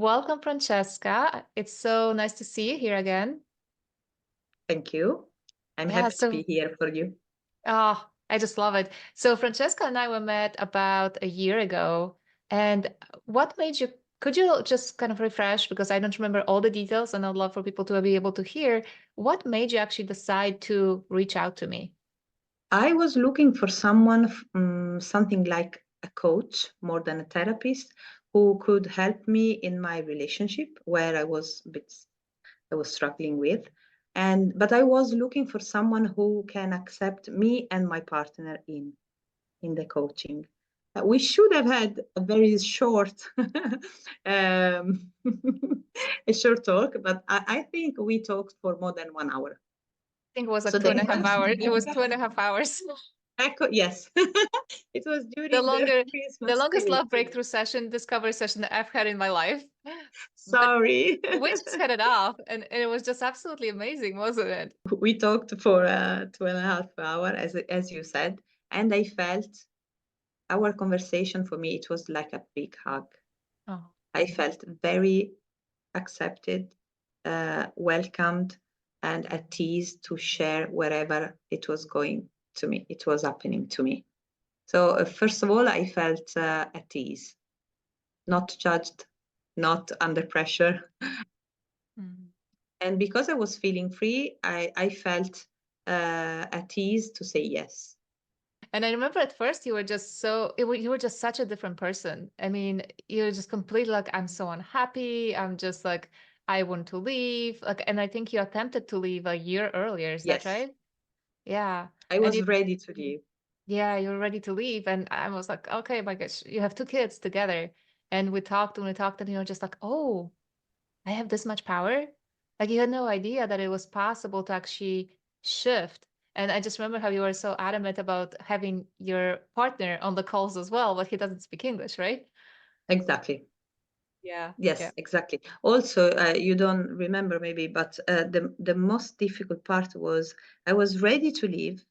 Welcome, Francesca. It's so nice to see you here again. Thank you. I'm Yeah, happy to be so here for you. I just love it. So Francesca and I were met about a year ago. And what made you, could you just kind of refresh, because I don't remember all the details and I'd love for people to be able to hear, what made you actually decide to reach out to me? I was looking for someone, something like a coach more than a therapist, who could help me in my relationship where I was struggling with. But I was looking for someone who can accept me and my partner in the coaching. We should have had a very short um, a short talk, but I think we talked for more than 1 hour. I think it was So like two the and a half first hours. It was 2.5 hours. yes, it was The during the longer, the Christmas longest spirit. love breakthrough session, discovery session that I've had in my life. But Sorry. we just had it off, and it was just absolutely amazing, wasn't it? We talked for 2.5 hour, as you said, and I felt our conversation for me, it was like a big hug. Oh, I felt very accepted, welcomed, and at ease to share wherever it was going to me, it was happening to me. So, first of all, I felt at ease, not judged, not under pressure. mm. And because I was feeling free, I felt at ease to say yes. And I remember at first you were just you were just such a different person. I mean, you were just completely like, I'm so unhappy. I'm just like, I want to leave. Like, and I think you attempted to leave a year earlier. Is that Yes, right? Yeah. I And was you, ready to leave. yeah, you were ready to leave. And I was like, okay, my gosh, you have two kids together. And we talked, and you were just like, oh, I have this much power. Like you had no idea that it was possible to actually shift. And I just remember how you were so adamant about having your partner on the calls as well, but he doesn't speak English, right? Exactly. Yeah. Yeah. Yes, exactly. Also, you don't remember maybe, but the most difficult part was I was ready to leave,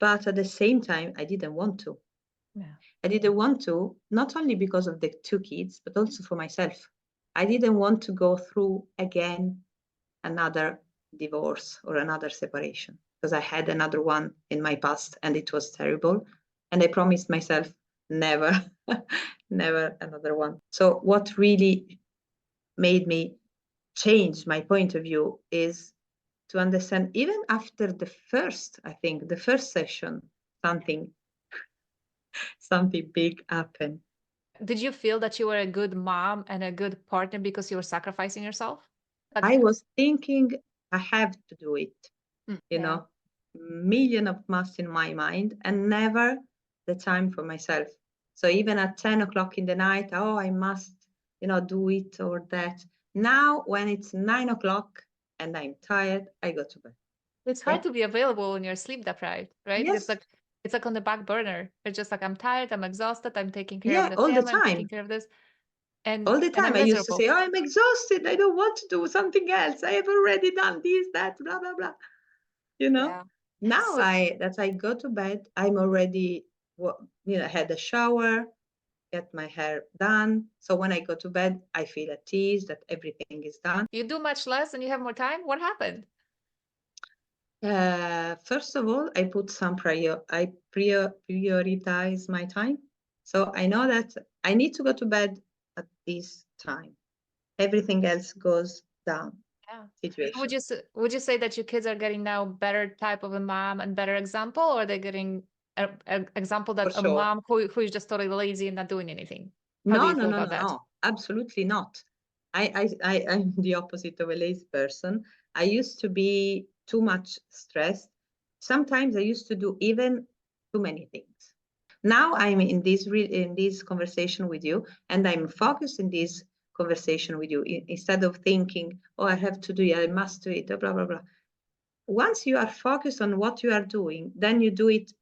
but at the same time, I didn't want to. Yeah. I didn't want to, not only because of the two kids, but also for myself. I didn't want to go through again another divorce or another separation because I had another one in my past and it was terrible. And I promised myself never, never another one. So, what really made me change my point of view is to understand, even after the first, I think, the first session, something, something big happened. Did you feel that you were a good mom and a good partner because you were sacrificing yourself? Like, I was thinking I have to do it, you yeah. know, million of masks in my mind and never the time for myself. So even at 10 o'clock in the night, oh, I must, do it or that. Now, when it's 9 o'clock and I'm tired, I go to bed. It's hard Yeah. to be available when you're sleep deprived, right? Yes. It's like on the back burner. It's just like I'm tired, I'm exhausted, I'm taking care of Yeah. the All the family, I'm taking time. care of this, All the and time. I'm I used to miserable. say, oh, I'm exhausted. I don't want to do something else. I have already done this, that, blah, blah, blah. You know? Yeah. Now So I go to bed, I'm already, had a shower, get my hair done. So when I go to bed, I feel at ease that everything is done. you do much less and you have more time? What happened? First of all, I put some prioritize my time. So I know that I need to go to bed at this time. Everything else goes down Yeah. situation. Would you say that your kids are getting now better type of a mom and better example, or they're getting a example For that a sure. mom who is just totally lazy and not doing anything? How do No, you no, feel no, about no, that? no, absolutely not. I'm the opposite of a lazy person. I used to be too much stressed. Sometimes I used to do even too many things. Now I'm in this conversation with you, and I'm focused in this conversation with you instead of thinking, oh, I have to do it, I must do it, blah blah blah. Once you are focused on what you are doing, then you do it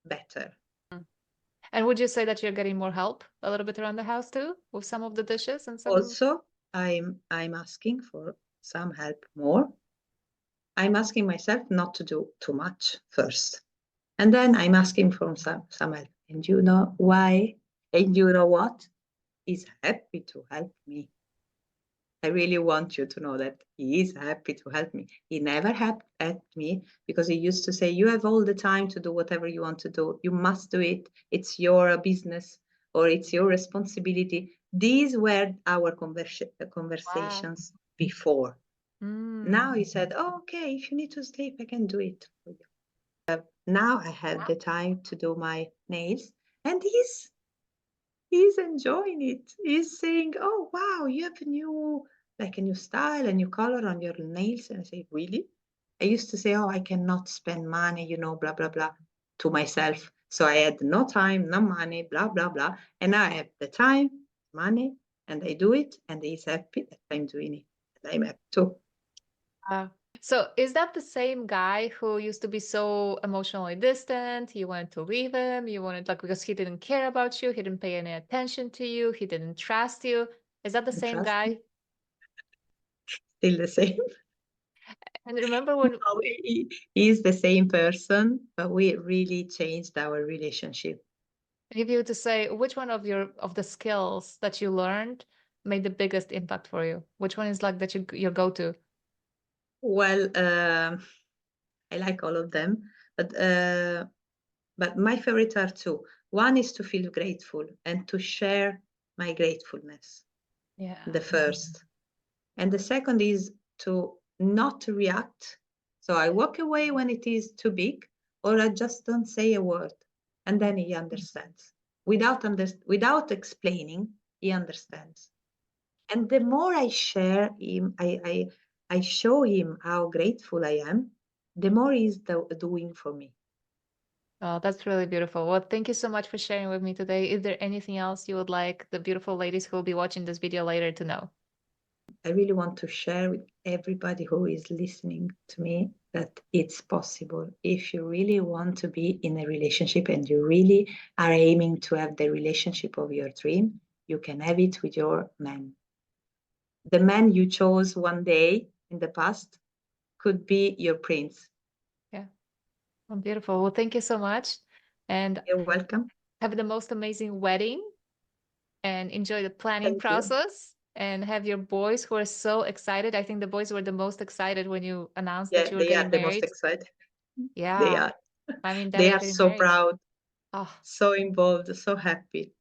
better. And would you say that you're getting more help a little bit around the house too with some of the dishes and some? Also, I'm asking for some help more. I'm asking myself not to do too much first. And then I'm asking for some help. And you know why? And you know what? is happy to help me. I really want you to know that he is happy to help me. He never helped me because he used to say, "You have all the time to do whatever you want to do. You must do it. It's your business or it's your responsibility." These were our Wow. conversations before. Mm. Now he said, "Oh, okay, if you need to sleep, I can do it for you." Now I have the time to do my nails, and he's enjoying it. He's saying, "Oh, wow, you have a new, like a new style, a new color on your nails." And I say, "Really?" I used to say, "Oh, I cannot spend money, blah, blah, blah," to myself. So I had no time, no money, blah, blah, blah. And now I have the time, money, and I do it, and he's happy that I'm doing it. And I'm happy too. So is that the same guy who used to be so emotionally distant? You wanted to leave him, you wanted like because he didn't care about you, he didn't pay any attention to you, he didn't trust you. Is that the And same trust me, guy? still the same. And remember when No, he's the same person, but we really changed our relationship. if you were to say which one of the skills that you learned made the biggest impact for you? Which one is like that your go-to? Well, I like all of them, but my favorites are two. One is to feel grateful and to share my gratefulness, Yeah. the first. And the second is to not react. So I walk away when it is too big, or I just don't say a word. And then he understands. Without explaining, he understands. And the more I share him, I show him how grateful I am, the more he's doing for me. Oh, that's really beautiful. Well, thank you so much for sharing with me today. Is there anything else you would like the beautiful ladies who will be watching this video later to know? I really want to share with everybody who is listening to me that it's possible. If you really want to be in a relationship and you really are aiming to have the relationship of your dream, you can have it with your man. The man you chose one day in the past could be your prince. Yeah. Oh, beautiful. Well, thank you so much. And You're welcome. have the most amazing wedding and enjoy the planning Thank you. process and have your boys who are so excited. I think the boys were the most excited when you announced that Yeah, you were they are getting the most married. excited. They Yeah. are. I mean, They they're are getting so married. proud, Oh, so involved, so happy.